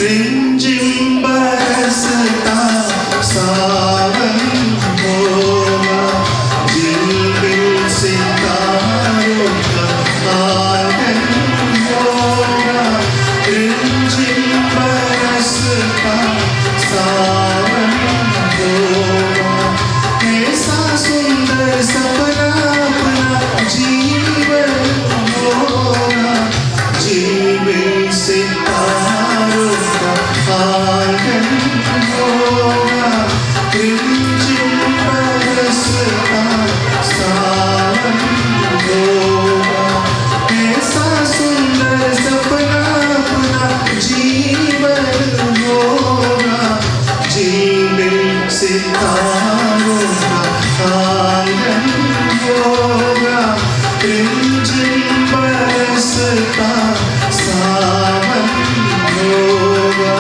रिमझिम बरसता सावन होगा, झिलमिल सितारों का आंगन होगा। रिमझिम बरसता सावन होगा, ऐसा सुंदर सपना अपना जीवन होगा। झिलमिल सितारों का आंगन होगा, रिमझिम बरसता सावन होगा। ऐसा सुंदर सपना अपना जीवन होगा। झिलमिल सितारों का आंगन होगा, रिमझिम बरसता सावन होगा।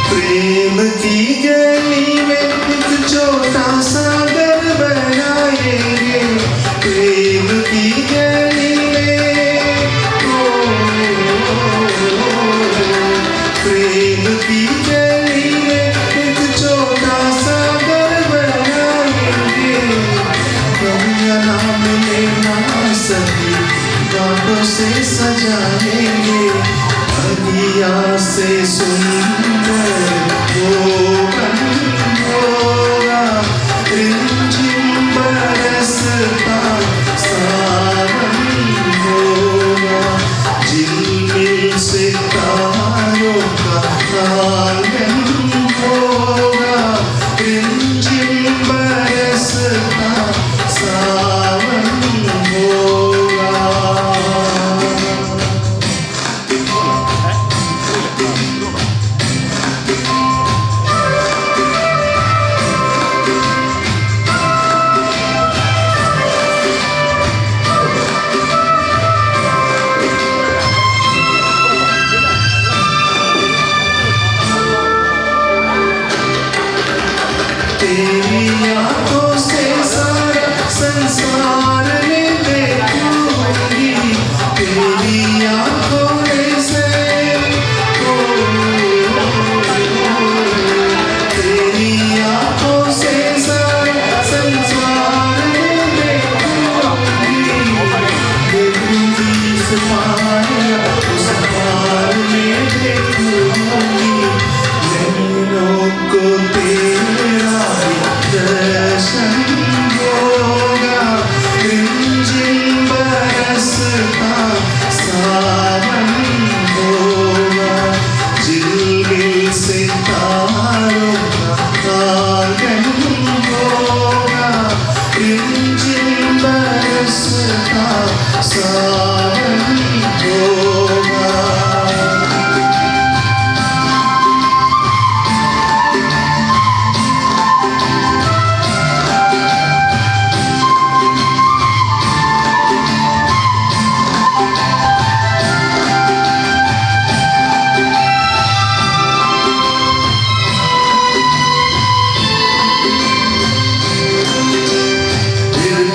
प्रेम की गली में एक छोटा सा घर बनाएंगे। प्रेम की गली में प्रेम की गली में एक छोटा सा घर बनाएंगे। कमियां नाम लेना सभी बातों से सजाएंगे। अगिया से सुंदर होगा, रिमझिम बरसता सावन होगा। झिलमिल सितारों का आंगन होगा, रिमझिम बरसता सावन होगा। तेरी आंखों से सारा संसार में देखूंगी। तेरी आंखों में से तेरी आंखों से सारा संसार में देखूंगी। देखूंगी इस पार उस पार में देखूंगी। नैनों को तेरा दर्शन होगा, रिमझिम बरसता सावन होगा। झिलमिल सितारों का आंगन होगा, रिमझिम बरसता सावन होगा।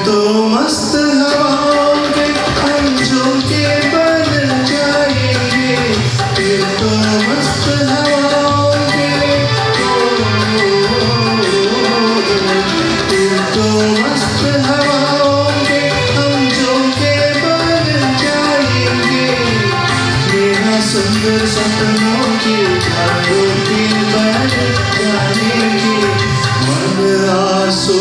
तो मस्त हवाओं के झोंके बन जाएंगे। फिर तो मस्त हवाओं के फिर तो मस्त हवाओं के हम झोंके बन जाएंगे। मेरा सुंदर सपनों के झोंके बन जाएंगे। मन आंसू